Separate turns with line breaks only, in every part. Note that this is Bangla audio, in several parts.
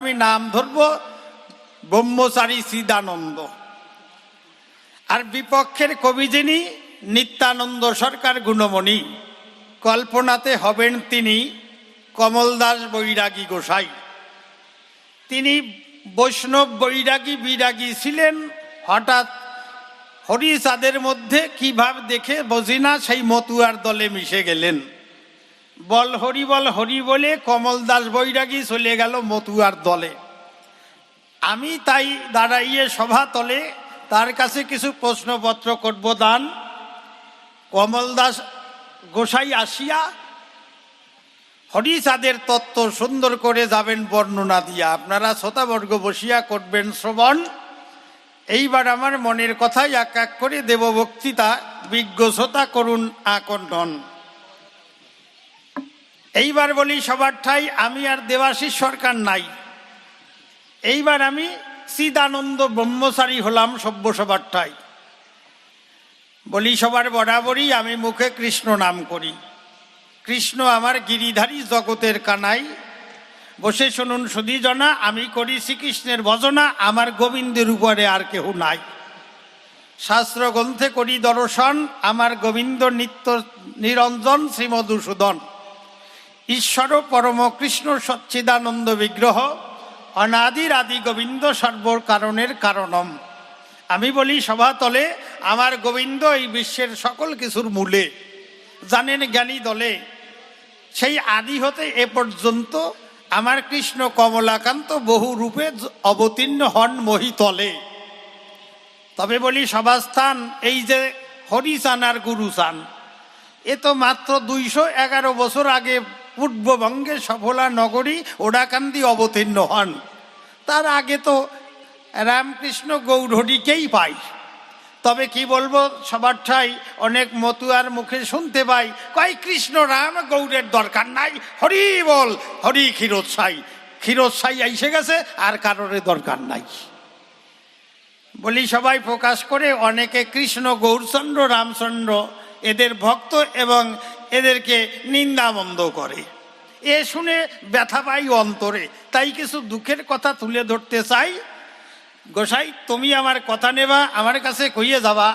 আমি নাম ধরব ব্রহ্মচারী চিদানন্দ। আর বিপক্ষের কবি যিনি নিত্যানন্দ সরকার গুণমণি, কল্পনাতে হবেন তিনি কমলদাস বৈরাগী গোসাই। তিনি বৈষ্ণব বৈরাগী বিরাগী ছিলেন। হঠাৎ হরিচাঁদের মধ্যে কি ভাব দেখে বুঝি না, সেই মতুয়ার দলে মিশে গেলেন। বল হরি বলে কমলদাস বৈরাগী চলে গেল মতুয়ার দলে। আমি তাই দাঁড়াইয়ে সভা তলে তার কাছে কিছু প্রশ্নপত্র করব দান। কমলদাস গোসাই আসিয়া হরিচাঁদের তত্ত্ব সুন্দর করে যাবেন বর্ণনা দিয়া। আপনারা শ্রোতাবর্গ বসিয়া করবেন শ্রবণ। এইবার আমার মনের কথাই এক এক করে দেব বক্তৃতা, বিজ্ঞ শ্রোতা করুন আকণ্ঠন। এইবার বলি সবার ঠাই আমি আর দেবাশিস সরকার নাই, এইবার আমি চিদানন্দ ব্রহ্মচারী হলাম সভ্য সবার ঠাই। বলি সবার বরাবরই আমি মুখে কৃষ্ণ নাম করি। কৃষ্ণ আমার গিরিধারী জগতের কানাই। বসে শুনুন সুধীজনা, আমি করি শ্রীকৃষ্ণের ভজনা, আমার গোবিন্দের উপরে আর কেহ নাই। শাস্ত্র গ্রন্থে করি দর্শন, আমার গোবিন্দ নিত্য নিরঞ্জন শ্রীমধুসূদন। ঈশ্বর পরম কৃষ্ণ সচ্চিদানন্দ বিগ্রহ, অনাদির আদি গোবিন্দ সর্বকারণের কারণম। আমি বলি সভাতলে আমার গোবিন্দ এই বিশ্বের সকল কিছুর মূলে। জানেন জ্ঞানী দলে সেই আদি হতে এ পর্যন্ত আমার কৃষ্ণ কমলাকান্ত বহু রূপে অবতীর্ণ হন মহিতলে। তবে বলি সভাস্থান এই যে হরিচান আর গুরুচান, এ তো মাত্র 211 বছর আগে পূর্ববঙ্গে সফলা নগরী ওড়াকান্দি অবতীর্ণ হন। তার আগে তো রামকৃষ্ণ গৌরহরিকেই পাই। তবে কি বলবো, সবার ঠাই অনেক মতুয়ার মুখে শুনতে পাই, কয় কৃষ্ণ রাম গৌরের দরকার নাই, হরি বল হরি ক্ষীরোৎসাই। ক্ষীরোৎসাই এসে গেছে, আর কারোর দরকার নাই। বলি সবাই প্রকাশ করে অনেকে কৃষ্ণ গৌরচন্দ্র রামচন্দ্র এদের ভক্ত এবং এদেরকে নিন্দামন্দ করে। এ শুনে ব্যথা পাই অন্তরে, তাই কিছু দুঃখের কথা তুলে ধরতে চাই। গোসাই তুমি আমার কথা নেবা, আমার কাছে কইয়ে যাবা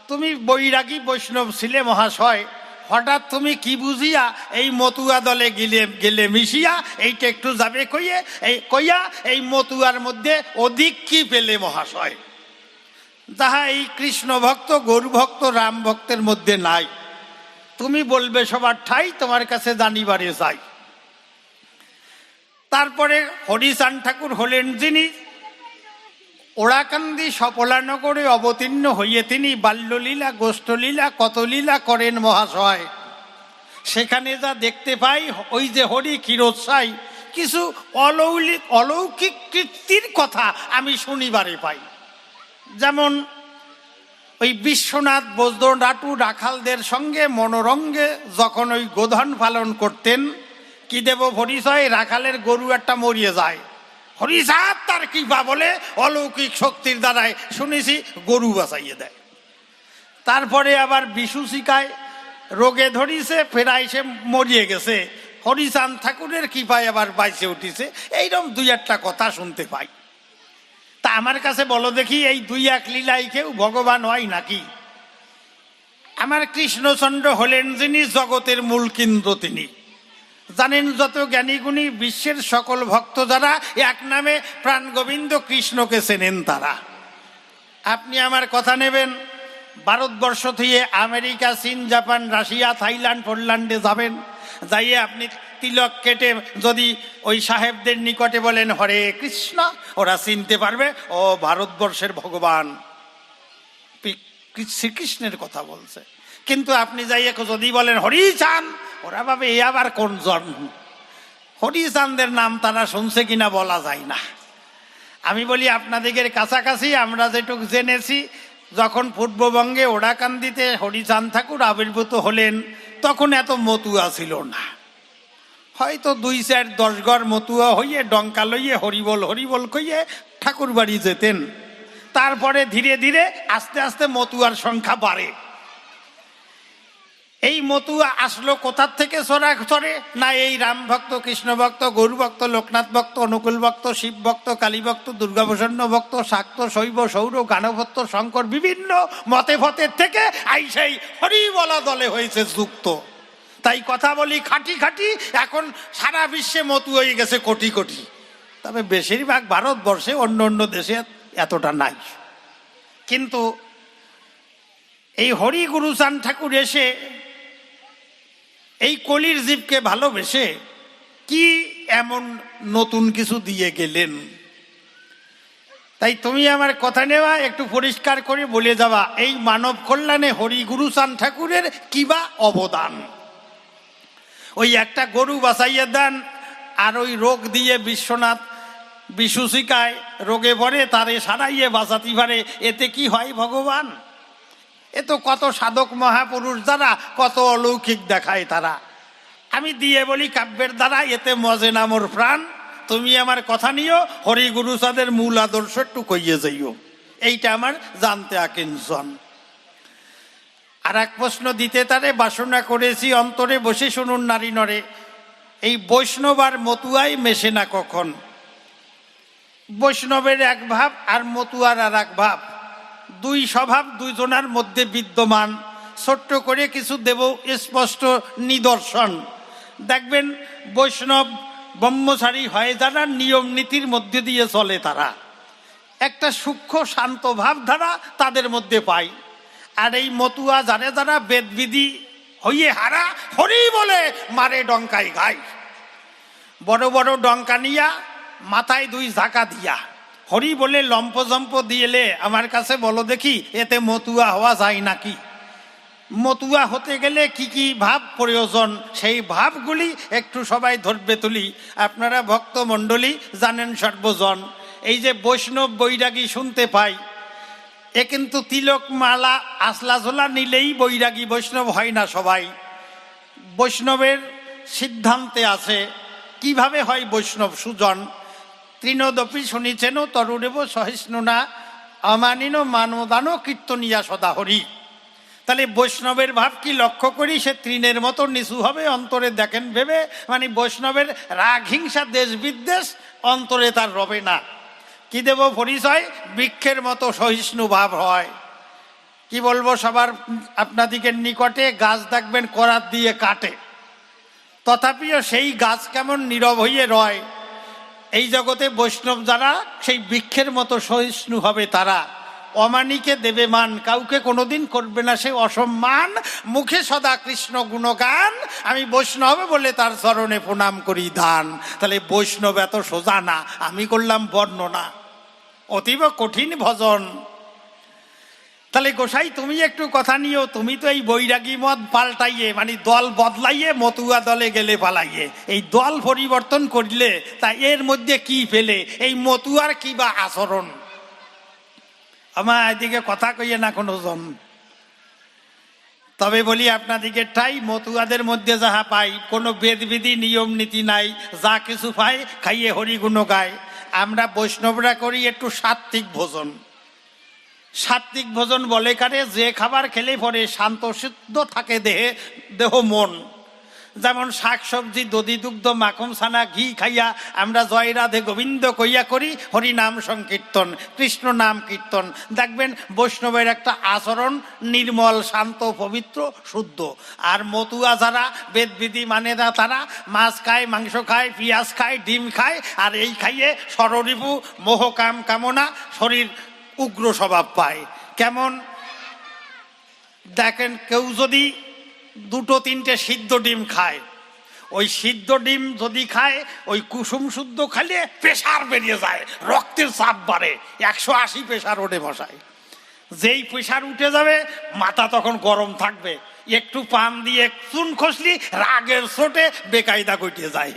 তুমি বৈরাগী বৈষ্ণব ছিলে মহাশয়, হঠাৎ তুমি কি বুঝিয়া এই মতুয়া দলে গেলে মিশিয়া এইটা একটু যাবে কইয়া এই মতুয়ার মধ্যে অধিক কি পেলে মহাশয়, যাহা এই কৃষ্ণ ভক্ত গৌর ভক্ত রাম ভক্তের মধ্যে নাই। তুমি বলবে সবার ঠাই, তোমার কাছে জানিবারে যাই। তারপরে হরিচাঁদ ঠাকুর হলেন যিনি ওড়াকান্দি সফলানগরে অবতীর্ণ হইয়ে তিনি বাল্যলীলা গোষ্ঠলীলা কত লীলা করেন মহাশয়। সেখানে যা দেখতে পাই, ওই যে হরি ক্ষীরোৎসাই কিছু অলৌকিক কীর্তির কথা আমি শুনিবারে পাই। যেমন ওই বিশ্বনাথ বৈদ্যনাথ রাখালদের সঙ্গে মনোরঙ্গে যখন ওই গোধন পালন করতেন, কি দেব পরিচয়, রাখালের গরু একটা মরিয়ে যায়, হরিচাঁদ তার কৃপা বলে অলৌকিক শক্তির দ্বারায় শুনেছি গরু বাঁচাইয়ে দেয়। তারপরে আবার বিশুচিকায় রোগে ধরিছে, ফেরাই সে মরিয়ে গেছে, হরিচাঁদ ঠাকুরের কৃপায় আবার বাইচে উঠিছে। এইরকম 2-1টা কথা শুনতে পাই। তা আমার কাছে বলো দেখি, এই 2-1 লীলাই কেউ ভগবান হয় নাকি? আমার কৃষ্ণচন্দ্র হলেন যিনি জগতের মূল কেন্দ্র। তিনি জানেন যত জ্ঞানীগুণী বিশ্বের সকল ভক্ত যারা এক নামে প্রাণ গোবিন্দ কৃষ্ণকে চেনেন তারা। আপনি আমার কথা নেবেন, ভারতবর্ষ থেকে আমেরিকা, চীন, জাপান, রাশিয়া, থাইল্যান্ড, পোল্যান্ডে যাবেন, যাইয়ে আপনি তিলক কেটে যদি ওই সাহেবদের নিকটে বলেন হরে কৃষ্ণ, ওরা চিনতে পারবে ও ভারতবর্ষের ভগবান শ্রীকৃষ্ণের কথা বলছে। কিন্তু আপনি যাইয়ে যদি বলেন হরিচাঁদ, ওরা ভাবে এ আবার কোন জন্ম। হরিচাঁদের নাম তারা শুনছে কিনা বলা যায় না। আমি বলি আপনাদের কাছাকাছি আমরা যেটুকু জেনেছি, যখন পূর্ববঙ্গে ওড়াকান্দিতে হরিচাঁদ ঠাকুর আবির্ভূত হলেন তখন এত মতুয়া ছিল না। হয়তো 2-4-10 ঘর মতুয়া হইয়ে ডঙ্কা লইয়ে হরিবল কইয়ে ঠাকুর বাড়ি যেতেন। তারপরে ধীরে ধীরে আস্তে আস্তে মতুয়ার সংখ্যা বাড়ে। এই মতুয়া আসলো কোথার থেকে চরে না এই রাম ভক্ত, কৃষ্ণ ভক্ত, গৌর ভক্ত, লোকনাথ ভক্ত, অনুকূল ভক্ত, শিব ভক্ত, কালী ভক্ত, দুর্গাপ্রসন্ন ভক্ত, শাক্ত, শৈব, সৌর, গানভক্ত, শঙ্কর, বিভিন্ন মতে ফতের থেকে সেই হরিবলা দলে হয়েছে যুক্ত। তাই কথা বলি খাঁটি খাঁটি, এখন সারা বিশ্বে মতু হয়ে গেছে কোটি কোটি। তবে বেশিরভাগ ভারতবর্ষে, অন্য অন্য দেশে এতটা নাই। কিন্তু এই হরি গুরুচাঁদ ঠাকুর এসে এই কলির জীবকে ভালোবেসে কি এমন নতুন কিছু দিয়ে গেলেন? তাই তুমি আমার কথা নেওয়া একটু পরিষ্কার করে বলে যাওয়া, এই মানব কল্যাণে হরি গুরুচাঁদ ঠাকুরের কিবা অবদান। ওই একটা গরু বাঁচাইয়ে দেন, আর ওই রোগ দিয়ে বিশ্বনাথ বিশুচিকায় রোগে পড়ে তারে সারাইয়ে বাঁচাতে পারে, এতে কি হয় ভগবান? এ তো কত সাধক মহাপুরুষ দ্বারা কত অলৌকিক দেখায় তারা। আমি দিয়ে বলি কাব্যের দ্বারা, এতে মজে না মোর প্রাণ। তুমি আমার কথা নিও, হরি গুরুচাঁদের মূল আদর্শ একটু কইয়ে যাইও, এইটা আমার জানতে আকিঞ্চন। আর এক প্রশ্ন দিতে তারে বাসনা করেছি অন্তরে, বসে শুনুন নারী নরে, এই বৈষ্ণব আর মতুয়াই মেশে না কখন? বৈষ্ণবের এক ভাব আর মতুয়ার আর এক ভাব, দুই স্বভাব দুইজনার মধ্যে বিদ্যমান। ছোট্ট করে কিছু দেব স্পষ্ট নিদর্শন। দেখবেন বৈষ্ণব ব্রহ্মচারী হয় যারা, নিয়ম নীতির মধ্যে দিয়ে চলে তারা, একটা সূক্ষ্ম শান্ত ভাব ধারা তাদের মধ্যে পাই। আর এই মতুয়া যারা যারা বেদবিধি হইয়ে হারা, হরি বলে মারে ডঙ্কাই গায়, বড় বড় ডঙ্কা নিয়া মাথায় দুই ঝাঁকা দিয়া হরি বলে লম্পজম্প দিয়েলে আমার কাছে বলো দেখি, এতে মতুয়া হওয়া যায় নাকি? মতুয়া হতে গেলে কি কি ভাব প্রয়োজন, সেই ভাবগুলি একটু সবাই ধরবে তুলি। আপনারা ভক্ত মণ্ডলী জানেন সর্বজন, এই যে বৈষ্ণব বৈরাগী শুনতে পাই, এ কিন্তু তিলক মালা আসলা ঝোলা নিলেই বৈরাগী বৈষ্ণব হয় না সবাই। বৈষ্ণবের সিদ্ধান্তে আছে কিভাবে হয় বৈষ্ণব সুজন। তৃণদপি শুনিছেন তরুরেব সহিষ্ণুনা অমানিন মানদান কীর্তনিয়া সদা হরি। তাহলে বৈষ্ণবের ভাব কি লক্ষ্য করি, সে তৃণের মতো নিচু হবে, অন্তরে দেখেন ভেবে, মানে বৈষ্ণবের রাগ হিংসা দেশ বিদ্বেষ অন্তরে তার রবে না। কি দেব পরিচয়? বৃক্ষের মতো সহিষ্ণু ভাব হয়। কি বলবো, সবার আপনাদিকের নিকটে গাছ দেখবেন করাত দিয়ে কাটে, তথাপিও সেই গাছ কেমন নীরব হইয়ে রয়। এই জগতে বৈষ্ণব যারা সেই বৃক্ষের মতো সহিষ্ণু হবে তারা। অমানিকে দেবে মান, কাউকে কোনোদিন করবে না সে অসম্মান। মুখে সদা কৃষ্ণ গুণগান, আমি বৈষ্ণব বলে তার চরণে প্রণাম করি দান। তাহলে বৈষ্ণব এত সোজা না, আমি করলাম বর্ণনা, অতীব কঠিন ভজন। তাহলে গোসাই তুমি একটু কথা নিও, তুমি তো এই বৈরাগী মত পাল্টাইয়ে, মানে দল বদলাইয়ে মতুয়া দলে গেলে পালাইয়ে, এই দল পরিবর্তন করলে তা এর মধ্যে কি পেলে? এই মতুয়ার কি বা আচরণ? আমার এদিকে কথা কইয়ে না কোনো জন। তবে বলি আপনাদিকে ঠাই মতুয়াদের মধ্যে যাহা পাই, কোনো বেদবিধি নিয়ম নীতি নাই, যা কিছু পাই খাইয়ে হরিগুণ গায়। আমরা বৈষ্ণবরা করি একটু সাত্ত্বিক ভোজন। সাত্ত্বিক ভোজন বলে কারে, যে খাবার খেলে পরে শান্ত সিদ্ধ থাকে দেহ মন। যেমন শাক সবজি, দধি, দুগ্ধ, মাখন, ছানা, ঘি খাইয়া আমরা জয় রাধে গোবিন্দ কইয়া করি হরি নাম সংকীর্তন, কৃষ্ণ নাম কীর্তন। দেখবেন বৈষ্ণবের একটা আচরণ নির্মল, শান্ত, পবিত্র, শুদ্ধ। আর মতুয়া যারা বেদবিধি মানে না, তারা মাছ খায়, মাংস খায়, পেঁয়াজ খায়, ডিম খায়, আর এই খাইয়ে ষড়রিপু মোহ কাম কামনা শরীর উগ্র স্বভাব পায়। কেমন দেখেন, কেউ যদি দুটো তিনটে সিদ্ধ ডিম খায়, ওই সিদ্ধ ডিম যদি খায়, ওই কুসুম শুদ্ধ খাইলে প্রেশার বেরিয়ে যায়, রক্তের চাপ বাড়ে, 180 প্রেশার ওঠে বসায়। যেই প্রেশার উঠে যাবে মাথা তখন গরম থাকবে, একটু পান দিয়ে চুন খসলি রাগের চোটে বেকায়দা কইটে যায়।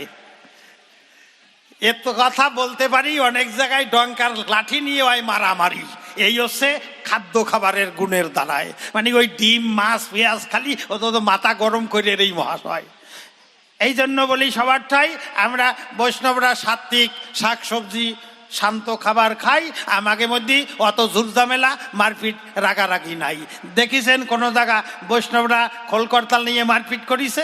এত কথা বলতে পারি, অনেক জায়গায় ডঙ্কার লাঠি নিয়ে হয় মারামারি। এই হচ্ছে খাদ্য খাবারের গুণের দ্বারায়, মানে ওই ডিম মাছ পেঁয়াজ খালি ও তো মাথা গরম করে এই মহাশয়। এই জন্য বলি সবার ঠাই আমরা বৈষ্ণবরা সাত্ত্বিক, শাক সবজি শান্ত খাবার খাই, আমাকে মধ্যে অত ঝুরঝামেলা মারপিট রাগারাগি নাই। দেখিছেন কোনো জায়গা বৈষ্ণবরা খোলকর্তাল নিয়ে মারপিট করিছে?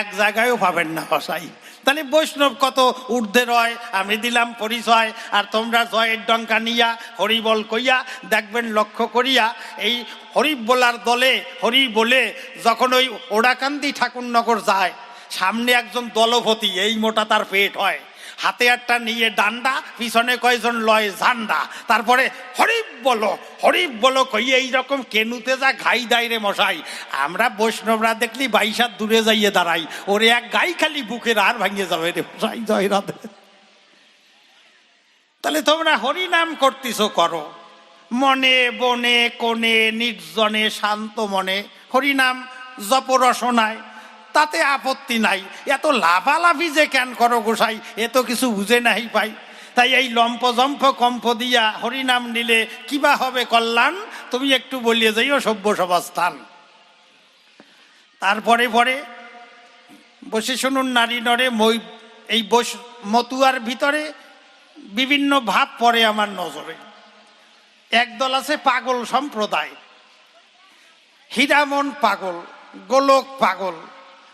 এক জায়গায়ও পাবেন না হসাই। তাহলে বৈষ্ণব কত ঊর্ধ্বের হয়, আমি দিলাম পরিচয়, আর তোমরা জয়ের ডঙ্কা নিয়া হরিবল কইয়া দেখবেন লক্ষ্য করিয়া এই হরি বলার দলে হরি বলে যখন ওই ওড়াকান্দি ঠাকুরনগর যায়, সামনে একজন দলপতি, এই মোটা তার পেট হয়, হাতে একটা নিয়ে ডান্ডা, পিছনে কয়জন লয় ঝান্ডা, তারপরে হরিব বলো কইয়ে এইরকম কেনুতে যা ঘাই দেয় রে মশাই। আমরা বৈষ্ণবরা দেখলি 22 হাত দূরে যাইয়ে দাঁড়াই, ওরে এক গাই খালি বুকের আর ভাঙিয়ে যাবে রে মশাই, জয় রাধে। তাহলে তোমরা হরি নাম করতেছো, করো মনে বনে কোণে নির্জনে শান্ত মনে হরিনাম জপ রসনায়, তাতে আপত্তি নাই। এত লাফালাফি যে কেন করো গোসাই, এ তো কিছু বুঝে নাই পাই। তাই এই লম্প জম্প কম্প দিয়া হরিনাম নিলে কিবা হবে কল্যাণ, তুমি একটু বলিয়ে যাইও সভ্য সভাস্থান। তারপরে পরে বসে শুনুন নারী নরে এই মতুয়ার ভিতরে বিভিন্ন ভাব পড়ে আমার নজরে। একদল আছে পাগল সম্প্রদায়, হীরামন পাগল, গোলক পাগল,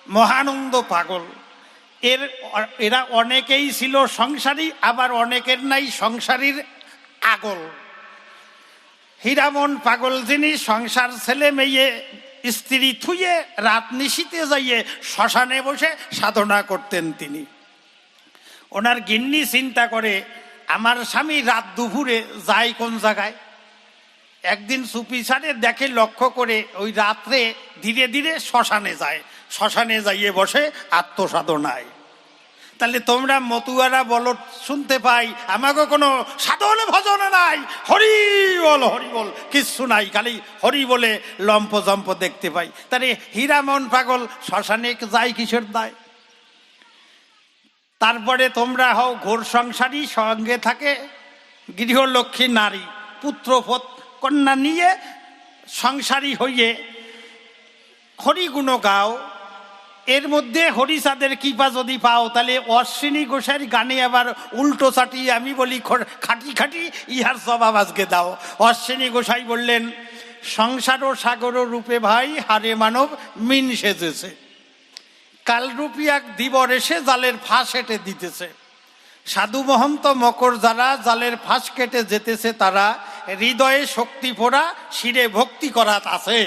মহানন্দ পাগল। এরা অনেকেই ছিল সংসারী, আবার অনেকের নাই সংসারীর আগল। হীরামন পাগল যিনি, সংসার ছেলে মেয়ে স্ত্রী থুয়ে রাত নিশীতে যাইয়ে শ্মশানে বসে সাধনা করতেন তিনি। ওনার গিন্নি চিন্তা করে, আমার স্বামী রাত দুপুরে যায় কোন জায়গায়। একদিন চুপি ছাড়ে দেখে, লক্ষ্য করে ওই রাত্রে ধীরে ধীরে শ্মশানে যায়, শ্মশানে যাইয়ে বসে আত্মসাধনায়। তাহলে তোমরা মতুয়ারা বলো, শুনতে পাই আমাকে কোনো সাধন ভজন নাই, হরি বল কিচ্ছু নাই, খালি হরি বলে লম্প জম্প দেখতে পাই। তাহলে হীরামন পাগল শ্মশানে যায় কিসের দায়? তারপরে তোমরা হও ঘোর সংসারী, সঙ্গে থাকে গৃহলক্ষ্মী নারী, পুত্র কন্যা নিয়ে সংসারী হইয়ে হরিগুণ গাও। এর মধ্যে হরিচাঁদের কৃপা যদি পাও, তাহলে অশ্বিনী গোসাইর গানে আবার উল্টো চাটিয়ে আমি বলি খাটি খাটি ইহার জবাব আজকে দাও। অশ্বিনী গোসাই বললেন, সংসার ও সাগর রূপে ভাই হারে মানব মিন সেজেছে, কালরূপী এক দিবর এসে জালের ফাঁস হেঁটে দিতেছে। সাধু মহন্ত মকর যারা জালের ফাঁস কেটে যেতেছে, তারা হৃদয়ে শক্তি পোড়া শিরে ভক্তি করাত আছে।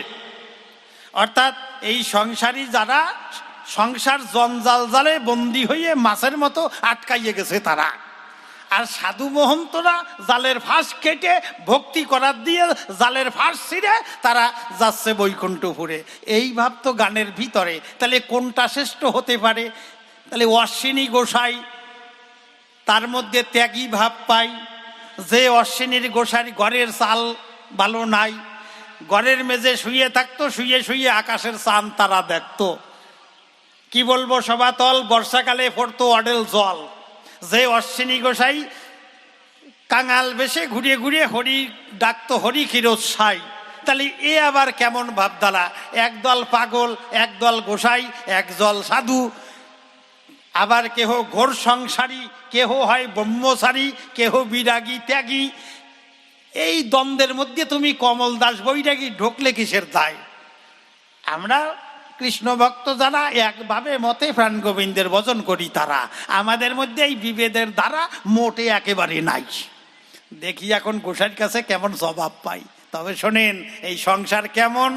অর্থাৎ এই সংসারী যারা সংসার জঞ্জাল জালে বন্দী হয়ে মাছের মতো আটকাইয়ে গেছে তারা, আর সাধু মহন্তরা জালের ফাঁস কেটে ভক্তি করার দিয়ে জালের ফাঁস ছিঁড়ে তারা যাচ্ছে বৈকুণ্ঠপুরে। এই ভাব তো গানের ভিতরে। তাহলে কোনটা শ্রেষ্ঠ হতে পারে? তাহলে অশ্বিনী গোসাই, তার মধ্যে ত্যাগী ভাব পাই। যে অশ্বিনীর গোসাই ঘরের চাল ভালো নাই, ঘরের মেঝে শুয়ে থাকতো, শুয়ে শুয়ে আকাশের চাঁদ তারা দেখতো। কি বলবো, সবাতল বর্ষাকালে পড়তো অডেল জল। যে অশ্বিনী গোসাই কাঙাল বেশে ঘুরিয়ে ঘুরিয়ে হরি ডাকতো, হরি ক্ষীরোদ সাই। তাহলে এ আবার কেমন ভাবধারা? একদল পাগল, একদল গোসাই, একদল সাধু। আবার কেহ ঘোর সংসারী, কেহ হয় ব্রহ্মচারী, কেহ বিরাগী ত্যাগী। এই দ্বন্দ্বের মধ্যে তুমি কমল দাস বৈরাগী ঢুকলে কিসের দায়? আমরা কৃষ্ণ ভক্ত যারা একভাবে মতে প্রাণ গোবিন্দের ভজন করি, তারা আমাদের মধ্যে এই বিভেদের দ্বারা মোটে একেবারে নাই। দেখি এখন গোসাইর কাছে কেমন জবাব পাই। তবে শোনেন, এই সংসার কেমন,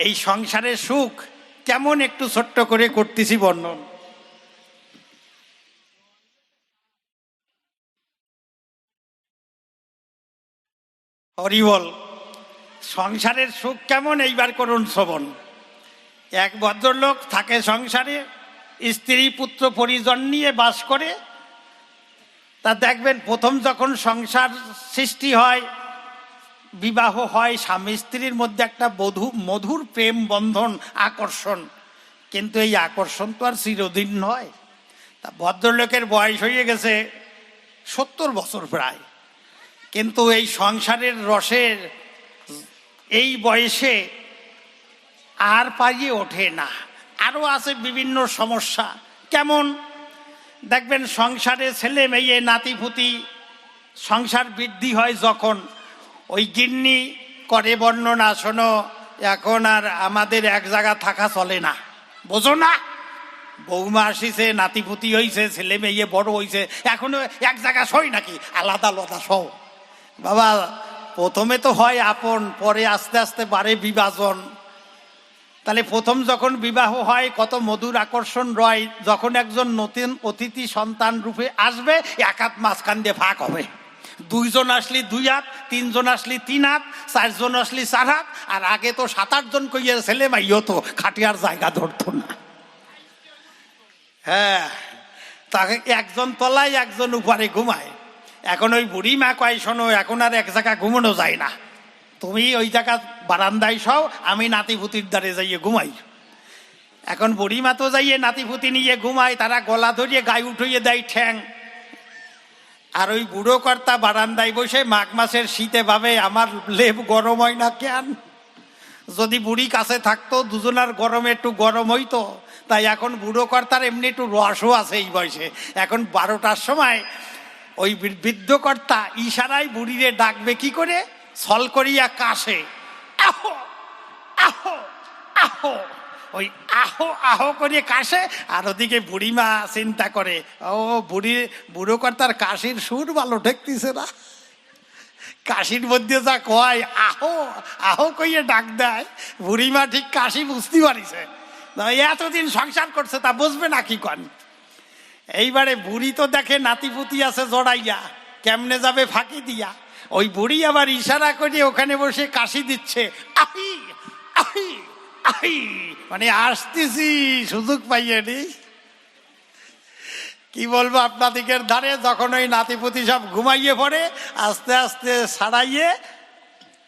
এই সংসারের সুখ কেমন, একটু ছোট্ট করে করতেছি বর্ণন। হরিবল। সংসারের সুখ কেমন এইবার করুন শ্রবণ। এক ভদ্রলোক থাকে সংসারে, স্ত্রী পুত্র পরিজন নিয়ে বাস করে। তা দেখবেন, প্রথম যখন সংসার সৃষ্টি হয়, বিবাহ হয়, স্বামী স্ত্রীর মধ্যে একটা মধুর প্রেম বন্ধন, আকর্ষণ। কিন্তু এই আকর্ষণ তো আর চিরদিন নয়। তা ভদ্রলোকের বয়স হয়ে গেছে 70 বছর প্রায়, কিন্তু এই সংসারের রসের এই বয়সে আর পাইয়ে ওঠে না। আরও আছে বিভিন্ন সমস্যা। কেমন দেখবেন, সংসারে ছেলে মেয়ে নাতিপুতি সংসার বৃদ্ধি হয় যখন, ওই গিন্নি করে বর্ণনা, শোনো এখন আর আমাদের এক জায়গা থাকা চলে না, বোঝো না, বৌমা আসিছে, নাতিপুতি হইছে, ছেলে মেয়ে বড় হইছে, এখনো এক জায়গা সই নাকি, আলাদা আলাদা সহ। বাবা প্রথমে তো হয় আপন, পরে আস্তে আস্তে বাড়ে বিভাজন। তাহলে প্রথম যখন বিবাহ হয় কত মধুর আকর্ষণ রয়, যখন একজন নতুন অতিথি সন্তান রূপে আসবে এক হাত মাঝখান দিয়ে ফাঁক হবে, দুইজন আসলি দুই হাত, তিনজন আসলি তিন হাত, চারজন আসলি চার হাত, আর আগে তো 7-8 জন কইয়া ছেলে মাইও তো খাটিয়ার জায়গা ধরতো না। হ্যাঁ, তাকে একজন তলায় একজন উপরে ঘুমায়। এখন ওই বুড়ি মা কয়, শোনো এখন আর এক জায়গা ঘুমানো যায় না, তুমি ওই জায়গা বারান্দায় সও, আমি নাতিপুতির দ্বারে যাইয়ে ঘুমাই। এখন বুড়ি মা তো যাইয়ে নাতিপুতি নিয়ে ঘুমায়, তারা গলা ধরিয়ে গায়ে উঠিয়ে দেয় ঠ্যাং। আর ওই বুড়ো কর্তা বারান্দায় বসে মাঘ মাসের শীতে ভাবে আমার লেপ গরম হয় না কেন, যদি বুড়ি কাছে থাকতো দুজনার গরমে একটু গরম হইতো। তাই এখন বুড়ো কর্তার এমনি একটু রসও আছে এই বয়সে। এখন 12টার সময় ওই বৃদ্ধ কর্তা ইশারায় বুড়িরে ডাকবে কি করে, ছল করিয়া কাশে, আহো আহো আহো, ওই আহো আহো করিয়ে কাশে। আর ওদিকে বুড়িমা চিন্তা করে, ও বুড়ো কর্তার কাশির সুর ভালো ঠেকতেছে না, কাশির মধ্যে যা কয় আহো আহো কইয়ে ডাক দেয়, বুড়িমা ঠিক কাশি বুঝতে পারিছে, এতদিন সংসার করছে তা বুঝবে না কি কন। এইবারে বুড়ি তো দেখে নাতিপুতি আছে জড়াইয়া, কেমনে যাবে ফাঁকি দিয়া, ওই বুড়ি আবার ইশারা করে ওখানে বসে কাশি দিচ্ছে, আহি আহি আহি, মানে আসতেছি সুযোগ পাইয়ে নি। কি বলবো আপনাদিকের ধারে, যখন ওই নাতিপুতি সব ঘুমাইয়ে পড়ে আস্তে আস্তে ছাড়াইয়ে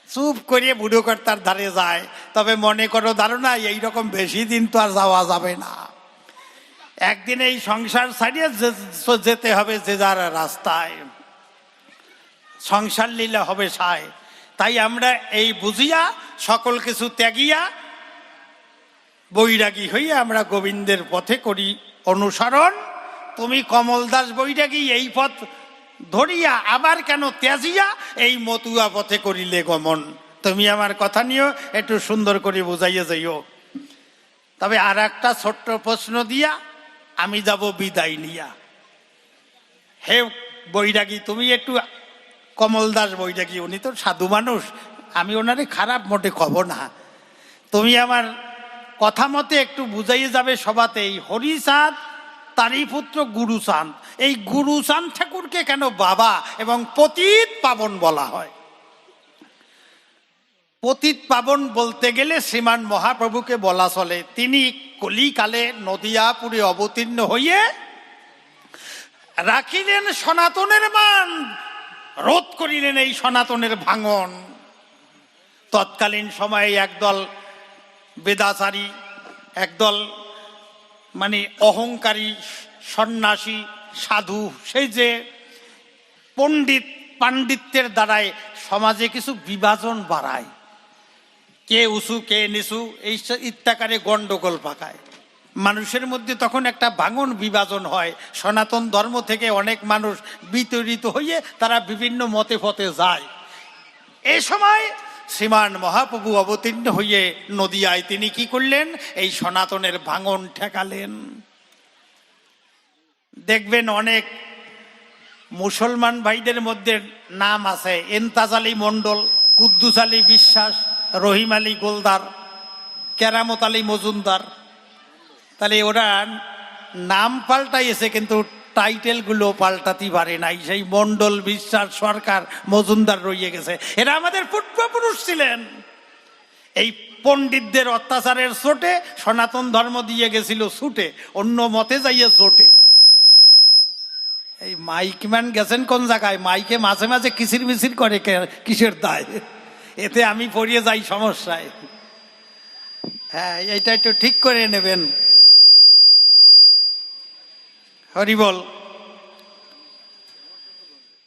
চুপ করিয়ে বুড়ো কর্তার ধারে যায়। তবে মনে করো ধারণা এইরকম বেশি দিন তো আর যাওয়া যাবে না, একদিন এই সংসার ছাড়িয়ে যেতে হবে যে যার রাস্তায়, সংসার লীলা হবে সায়। তাই আমরা এই বুঝিয়া সকল কিছু ত্যাগিয়া বৈরাগী হইয়া আমরা গোবিন্দের পথে করি অনুসরণ। তুমি কমল দাস বৈরাগী এই পথ ধরিয়া আবার কেন ত্যাজিয়া এই মতুয়া পথে করিলে গমন। তুমি আমার কথা নিয়েও একটু সুন্দর করে বুঝাইয়া যাইও। তবে আর একটা ছোট্ট প্রশ্ন দিয়া আমি যাব বিদায় নিয়া। হে বৈরাগী, তুমি একটু কমল দাস বৈরাগী, উনি তো সাধু মানুষ, আমি ওনারে খারাপ মোটে কব না, তুমি আমার কথা মতে একটু বুঝাইয়ে যাবে সবাতে। এই হরিচাঁদ তারই পুত্র গুরুচাঁদ, এই গুরুচাঁদ ঠাকুরকে কেন বাবা এবং পতিত পাবন বলা হয়? পতিত পাবন বলতে গেলে শ্রীমান মহাপ্রভুকে বলা চলে। তিনি কলিকালে নদিয়াপুরে অবতীর্ণ হইয়ে রাখিলেন সনাতনের মান, রোধ করিলেন এই সনাতনের ভাঙন। তৎকালীন সময়ে একদল বেদাচারী, একদল মানে অহংকারী সন্ন্যাসী সাধু, সেই যে পাণ্ডিত্যের দ্বারায় সমাজে কিছু বিভাজন বাড়ায়, কে উঁচু কে নিচু এই ইত্যাকারে গন্ডগোল পাকায়। মানুষের মধ্যে তখন একটা ভাঙন বিভাজন হয়। সনাতন ধর্ম থেকে অনেক মানুষ বিতরিত হয়ে তারা বিভিন্ন মতে পথে যায়। এই সময় শ্রীমান মহাপ্রভু অবতীর্ণ হইয়ে নদিয়ায় তিনি কি করলেন, এই সনাতনের ভাঙন ঠেকালেন। দেখবেন অনেক মুসলমান ভাইদের মধ্যে নাম আছে, এন্তাজ আলী মণ্ডল, কুদ্দুস আলী বিশ্বাস, রহিম আলী গোলদার, কেরামত আলী মজুমদার। তাহলে ওরা নাম পাল্টাইছে কিন্তু টাইটেলগুলো পাল্টাতে পারে নাই, সেই মণ্ডল বিশ্বাস সরকার মজুমদার রইয়ে গেছে। এরা আমাদের পূর্বপুরুষ ছিলেন। এই পণ্ডিতদের অত্যাচারের চোটে সনাতন ধর্ম দিয়ে গেছিল ছুটে, অন্য মতে যাইয়ে চোটে। এই মাইকম্যান গেছেন কোন জায়গায়, মাইকে মাঝে মাঝে কিচির মিচির করে, কিসের দায়, এতে আমি পড়িয়ে যাই সমস্যায়। হ্যাঁ, এটা একটু ঠিক করে নেবেন। হরিবল।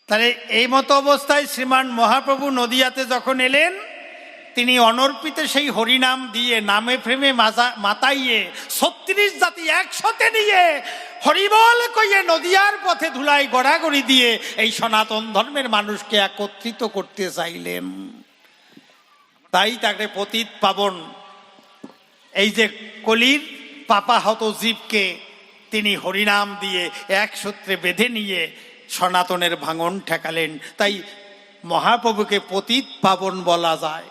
তাহলে এই মতো অবস্থায় শ্রীমান মহাপ্রভু নদিয়াতে যখন এলেন, তিনি অনর্পিতে সেই হরিনাম দিয়ে নামে প্রেমে মাতাইয়ে 36 জাতি একসাথে নিয়ে হরিবল কইয়ে নদিয়ার পথে ধুলাই গড়াগড়ি দিয়ে এই সনাতন ধর্মের মানুষকে একত্রিত করতে চাইলেন। তাই তাকে পতিত পাবন, এই যে কলির পাপাহত জীবকে তিনি হরিনাম দিয়ে এক সূত্রে বেঁধে নিয়ে সনাতনের ভাঙন ঠেকালেন। তাই মহাপ্রভুকে পতিত পাবন বলা যায়।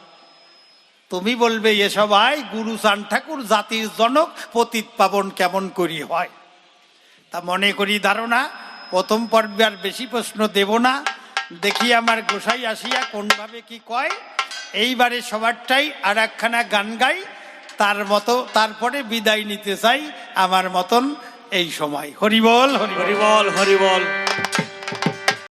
তুমি বলবে এ সবাই গুরু চান ঠাকুর জাতির জনক, পতিত পাবন কেমন করি হয়? তা মনে করি ধারণা প্রথম পর্বে আর বেশি প্রশ্ন দেব না, দেখি আমার গোসাই আসিয়া কোনভাবে কি কয়। এইবারে সবারটাই আর একখানা গান গাই, তারপরে বিদায় নিতে চাই আমার মতন এই সময়। হরিবল হরিবল
হরিবল হরিবল।